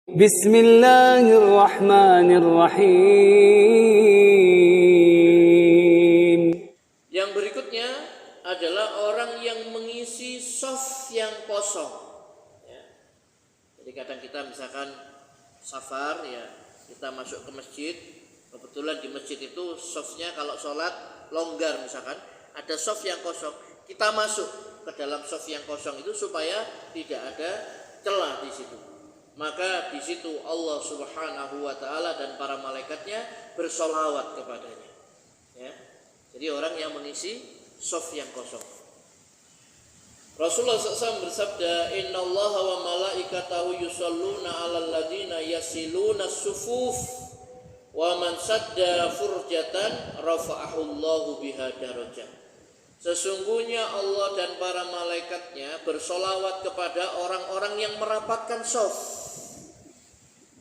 Bismillahirrahmanirrahim. Yang berikutnya adalah orang yang mengisi shaf yang kosong. Ya. Jadi kadang kita misalkan safar, ya kita masuk ke masjid, kebetulan di masjid itu shafnya kalau sholat longgar, misalkan ada shaf yang kosong, kita masuk ke dalam shaf yang kosong itu supaya tidak ada celah di situ. Maka di situ Allah Subhanahu wa taala dan para malaikatnya bersolawat kepadanya. Ya. Jadi orang yang mengisi shaf yang kosong. Rasulullah SAW bersabda, Inna Allah wa malaikatahu yusalluna ala ladina yasiluna sufuf wa man sadda furjatan rafa'ahullahu biha darajah. Sesungguhnya Allah dan para malaikatnya bersolawat kepada orang-orang yang merapatkan shaf.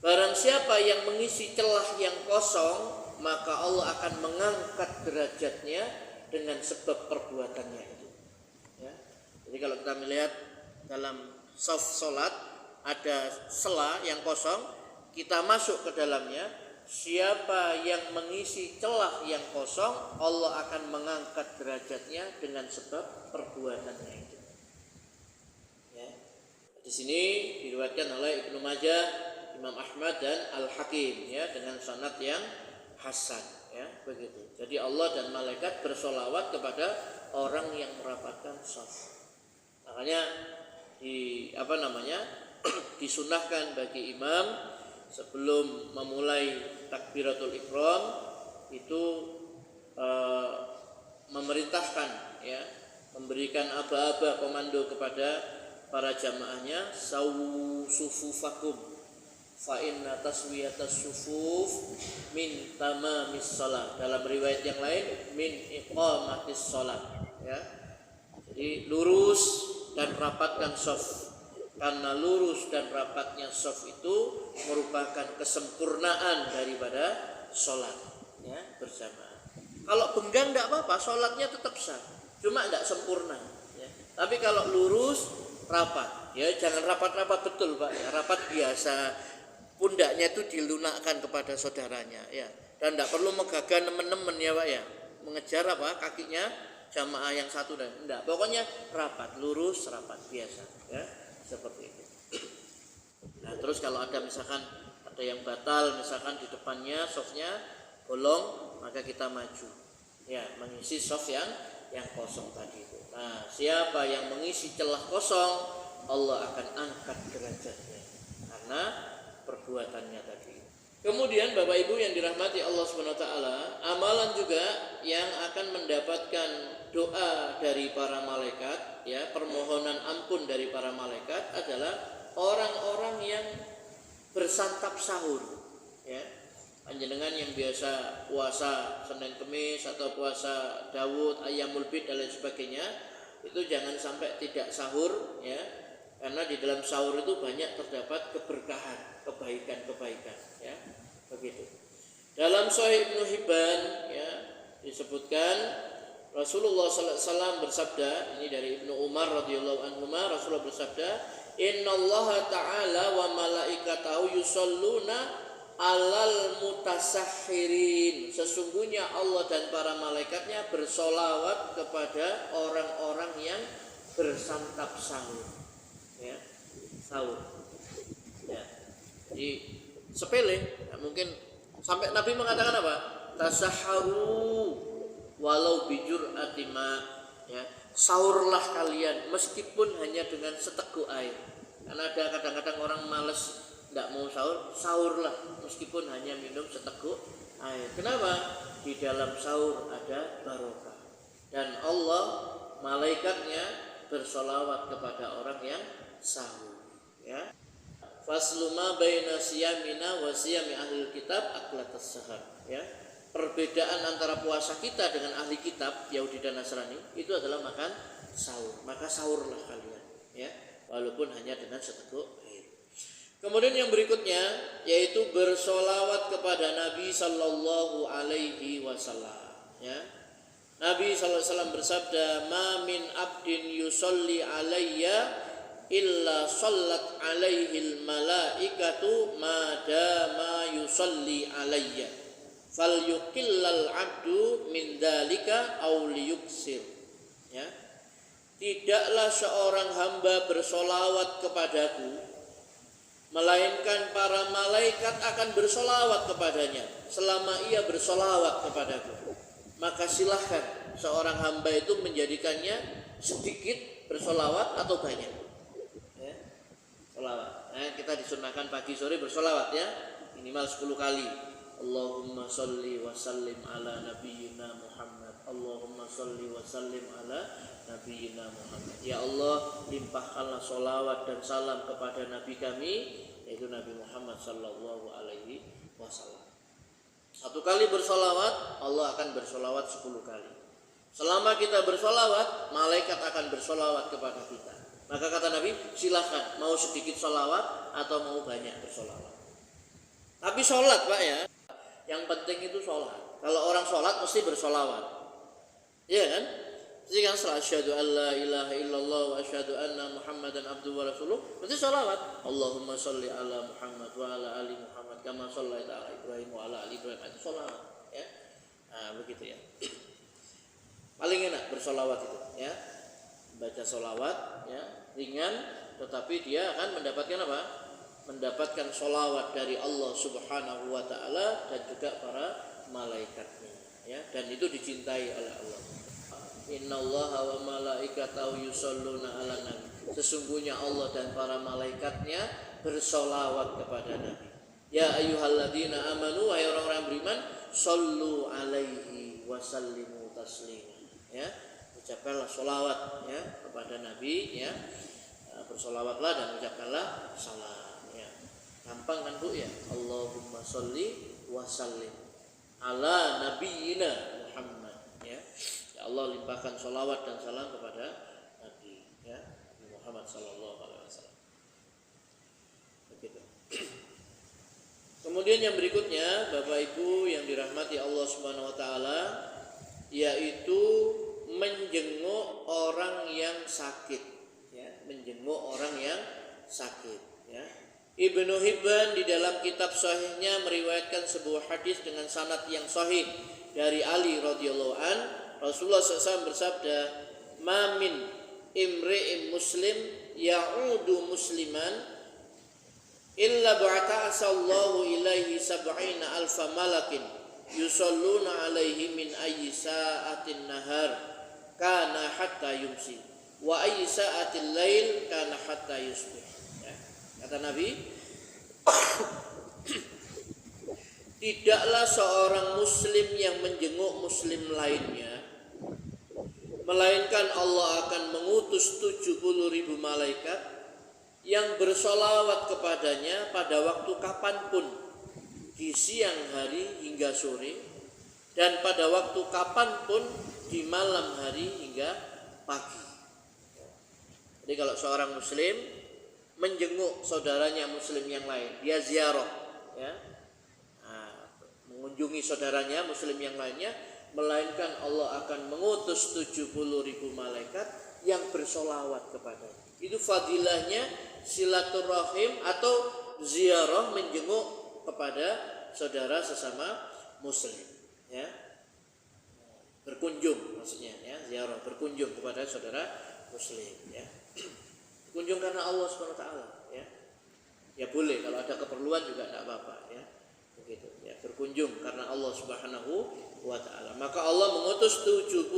Barang siapa yang mengisi celah yang kosong, maka Allah akan mengangkat derajatnya dengan sebab perbuatannya itu. Ya. Jadi kalau kita melihat dalam shaf solat ada sela yang kosong, kita masuk ke dalamnya. Siapa yang mengisi celah yang kosong, Allah akan mengangkat derajatnya dengan sebab perbuatannya itu. Ya. Di sini diriwayatkan oleh Ibnu Majah, Imam Ahmad dan Al-Hakim, ya, dengan sanad yang hasan, ya, begitu. Jadi Allah dan malaikat bersolawat kepada orang yang merapatkan shaf. Makanya disunahkan bagi imam sebelum memulai takbiratul ihram itu memerintahkan, ya, memberikan aba-aba komando kepada para jamaahnya, sawu sufufakum fa inna taswiyatas sufuf min tamamis shalah. Dalam riwayat yang lain min iqamatis shalah, ya. Jadi lurus dan rapatkan shaf. Karena lurus dan rapatnya shaf itu merupakan kesempurnaan daripada sholat, ya, berjamaah. Kalau benggang tidak apa-apa, sholatnya tetap sah, cuma tidak sempurna, ya. Tapi kalau lurus, rapat, ya, jangan rapat-rapat betul, Pak, ya, rapat biasa, pundaknya itu dilunakkan kepada saudaranya, ya, dan tidak perlu megagah nemen-nemen, ya Pak, ya, mengejar apa kakinya jamaah yang satu dan tidak, pokoknya rapat, lurus, rapat biasa, ya. Seperti itu. Nah, terus kalau ada misalkan ada yang batal, misalkan di depannya shafnya bolong, maka kita maju, ya, mengisi shaf yang kosong tadi itu. Nah, siapa yang mengisi celah kosong, Allah akan angkat derajatnya karena perbuatannya tadi. Kemudian Bapak Ibu yang dirahmati Allah Subhanahu wa taala, amalan juga yang akan mendapatkan doa dari para malaikat, ya, permohonan ampun dari para malaikat adalah orang-orang yang bersantap sahur, ya. Panjenengan yang biasa puasa Senin Kemis atau puasa Daud, Ayyamul Bid dan lain sebagainya, itu jangan sampai tidak sahur, ya. Karena di dalam sahur itu banyak terdapat keberkahan, kebaikan-kebaikan, ya, begitu. Dalam Sahih Ibnu Hibban, ya, disebutkan Rasulullah sallallahu alaihi wasallam bersabda, ini dari Ibnu Umar radhiyallahu anhu, Rasulullah bersabda, Innallaha ta'ala wa malaikatahu yusalluna alal mutasahhirin. Sesungguhnya Allah dan para malaikatnya bersolawat kepada orang-orang yang bersantap sahur, ya, sahur, ya. Jadi sepele, ya, mungkin sampai Nabi mengatakan apa? Tasahharu walau bijur atima, ya, sahurlah kalian meskipun hanya dengan seteguk air. Karena ada kadang-kadang orang malas tidak mau sahur, sahurlah meskipun hanya minum seteguk air. Kenapa? Di dalam sahur ada barokah dan Allah malaikatnya bersolawat kepada orang yang sahur, ya. Fasluma baina siyamina wa siyami ahli kitab aklatas sahar, ya. Perbedaan antara puasa kita dengan ahli kitab Yahudi dan Nasrani itu adalah makan sahur. Maka sahurlah kalian, ya, walaupun hanya dengan seteguk air. Kemudian yang berikutnya yaitu bersolawat kepada Nabi Sallallahu Alaihi Wasallam, ya. Nabi Sallallahu Alaihi Wasallam bersabda, "Ma min abdin yusolli alayya illa sallat alaihil malaikatu ma dama yusalli alayya falyuqillal abdu min dzalika aw liyuksir. Ya. Tidaklah seorang hamba bersolawat kepadaku, melainkan para malaikat akan bersolawat kepadanya selama ia bersolawat kepadaku. Maka silahkan seorang hamba itu menjadikannya sedikit bersolawat atau banyak. Ya, solawat. Nah, kita disunahkan pagi sore bersolawat ya, minimal 10 kali. Allahumma sholli wa sallim ala nabiyyina Muhammad. Allahumma sholli wa sallim ala nabiyyina Muhammad. Ya Allah, limpahkanlah sholawat dan salam kepada nabi kami, yaitu Nabi Muhammad sallallahu alaihi wasallam. 1 kali bersolawat, Allah akan bersolawat 10 kali. Selama kita bersolawat, malaikat akan bersolawat kepada kita. Maka kata Nabi, silahkan mau sedikit solawat atau mau banyak bersolawat. Tapi sholat Pak ya, yang penting itu sholat. Kalau orang sholat mesti bersolawat, iya kan? Jadi kan setelah asyhadu an la ilaha illallah wa asyhadu anna Muhammadan abduhu wa rasuluh, mesti sholawat. Allahumma sholli ala Muhammad wa ala ali Muhammad kama shallaita ala Ibrahim wa ala ali Ibrahim. Itu sholawat ya. Nah, begitu ya. Paling enak bersolawat itu ya. Baca solawat ya, ringan tetapi dia akan mendapatkan apa? Mendapatkan solawat dari Allah Subhanahu wa taala dan juga para malaikatnya ya, dan itu dicintai oleh Allah. Innallaha wa malaikatahu yusholluna 'alan nabi. Sesungguhnya Allah dan para malaikatnya bersolawat kepada Nabi. Ya ayyuhalladzina amanu, wahai orang-orang beriman, shollu alaihi wa sallimu taslima. Ya, ucapkanlah solawat ya kepada Nabi ya. Bersolawatlah dan ucapkanlah salam ya. Gampang kan Bu ya? Allahumma sholli wa sallim ala nabiyyina Muhammad ya. Ya Allah, limpahkan solawat dan salam kepada Nabi ya, Muhammad sallallahu alaihi wasallam. Begitu. Kemudian yang berikutnya, Bapak Ibu yang dirahmati Allah Subhanahu wa taala, yaitu menjenguk orang yang sakit ya, menjenguk orang yang sakit ya. Ibnu Hibban di dalam kitab sahihnya meriwayatkan sebuah hadis dengan sanad yang sahih dari Ali radhiyallahu an. Rasulullah SAW bersabda, "Ma min imri'in muslim ya'udu musliman illa ba'ata'asallahu ilaihi sab'ina alfa malakin yusalluna alaihi min ayyi sa'atin nahar kana hatta yumsi wa ayyi sa'atil lail kana hatta yusbih." Ya. Kata Nabi, tidaklah seorang muslim yang menjenguk muslim lainnya, melainkan Allah akan mengutus 70.000 malaikat yang bersolawat kepadanya pada waktu kapanpun, di siang hari hingga sore, dan pada waktu kapanpun di malam hari hingga pagi. Jadi kalau seorang muslim menjenguk saudaranya muslim yang lain, dia ziarah ya, mengunjungi saudaranya muslim yang lainnya, melainkan Allah akan mengutus 70.000 malaikat yang bersolawat kepadanya. Itu fadilahnya silaturahim atau ziarah, menjenguk kepada saudara sesama muslim ya. Berkunjung maksudnya ya, ziarah, berkunjung kepada saudara muslim ya. Berkunjung karena Allah Subhanahu wa taala ya. Ya boleh, kalau ada keperluan juga enggak apa-apa ya. Begitu ya, berkunjung karena Allah Subhanahu wa taala. Maka Allah mengutus 70.000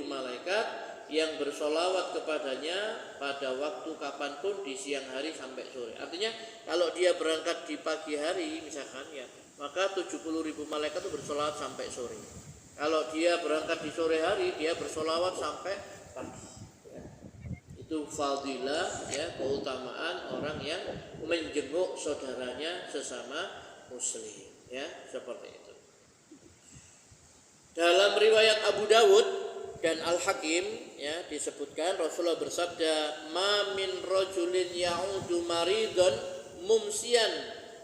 malaikat yang bersolawat kepadanya pada waktu kapanpun di siang hari sampai sore. Artinya kalau dia berangkat di pagi hari misalkan ya, maka 70.000 malaikat itu bersolawat sampai sore. Kalau dia berangkat di sore hari, dia bersolawat sampai pagi ya. Itu fadilah ya, keutamaan orang yang menjenguk saudaranya sesama muslim ya, seperti itu. Dalam riwayat Abu Dawud dan Al-Hakim ya, disebutkan Rasulullah bersabda, "Ma min rajulin ya'udu maridun mumsiyan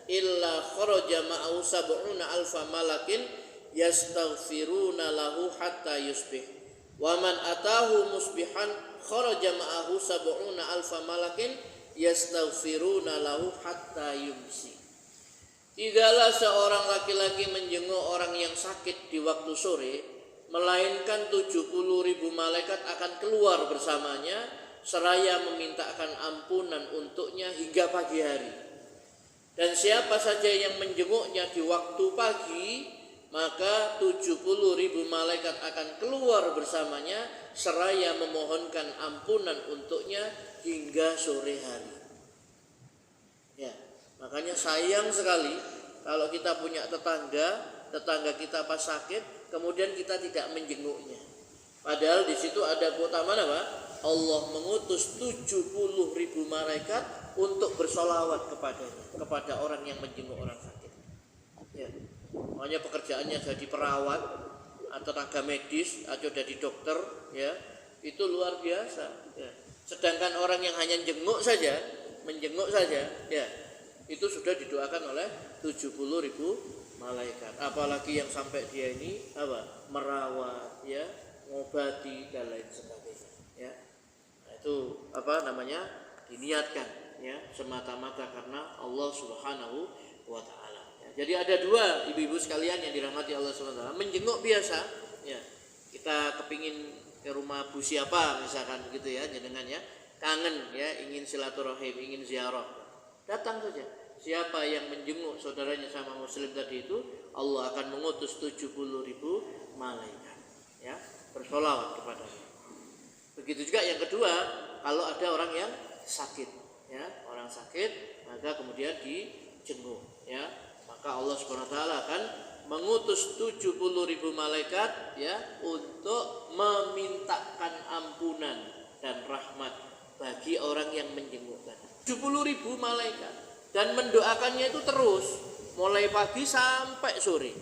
illa kharaja ma'ahu sab'una alfa malakin yastaghfiruna lahu hatta yusbih. Wa man atahu musbihan kharaja ma'ahu sab'una alfa malakin yastaghfiruna lahu hatta yumsi. Tidaklah seorang laki-laki menjenguk orang yang sakit di waktu sore, melainkan 70.000 malaikat akan keluar bersamanya seraya memintakan ampunan untuknya hingga pagi hari. Dan siapa saja yang menjenguknya di waktu pagi, maka 70.000 malaikat akan keluar bersamanya seraya memohonkan ampunan untuknya hingga sore hari. Ya, makanya sayang sekali kalau kita punya tetangga kita pas sakit, kemudian kita tidak menjenguknya. Padahal di situ ada keutamaan apa? Allah mengutus 70.000 malaikat untuk bersolawat kepada orang yang menjenguk orang sakit. Ya. Makanya pekerjaannya jadi perawat atau tenaga medis atau jadi dokter, ya, itu luar biasa. Ya. Sedangkan orang yang hanya menjenguk saja, ya, itu sudah didoakan oleh 70.000 malaikat. Apalagi yang sampai dia ini apa? Merawat, ya, ngobati dan lain sebagainya. Ya. Nah, itu apa namanya? Diniatkan, ya, semata-mata karena Allah Subhanahu wa taala. Ya. Jadi ada dua ibu-ibu sekalian yang dirahmati Allah Subhanahu wa taala, menjenguk biasa, ya. Kita kepingin ke rumah bu siapa misalkan gitu ya, jenengan ya, kangen ya, ingin silaturahim, ingin ziarah. Datang saja. Siapa yang menjenguk saudaranya sama muslim tadi itu, Allah akan mengutus 70.000 malaikat, ya, bersolawat kepadanya. Begitu juga yang kedua, kalau ada orang yang sakit, ya, orang sakit maka kemudian dijenguk, ya, maka Allah Subhanahu wa taala akan mengutus 70.000 malaikat, ya, untuk memintakan ampunan dan rahmat bagi orang yang menjenguk tadi. 70.000 malaikat, dan mendoakannya itu terus mulai pagi sampai sore.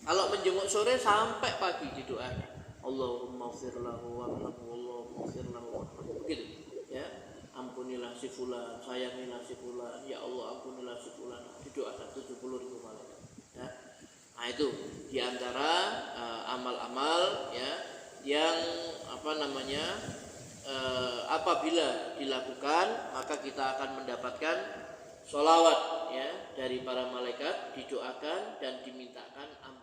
Kalau menjenguk sore sampai pagi didoakan. Allahumma ighfir lahu warhamhu, Allahumma ighfir lahu warhamhu. Begitu, ya. Ampunilah si fulan, sayangilah si fulan, ya Allah ampunilah si fulan. Didoakan 70.000 malaikat. Ya. Nah, itu diantara amal-amal, ya, yang apa namanya, apabila dilakukan maka kita akan mendapatkan sholawat, ya, dari para malaikat, didoakan dan dimintakan ampun.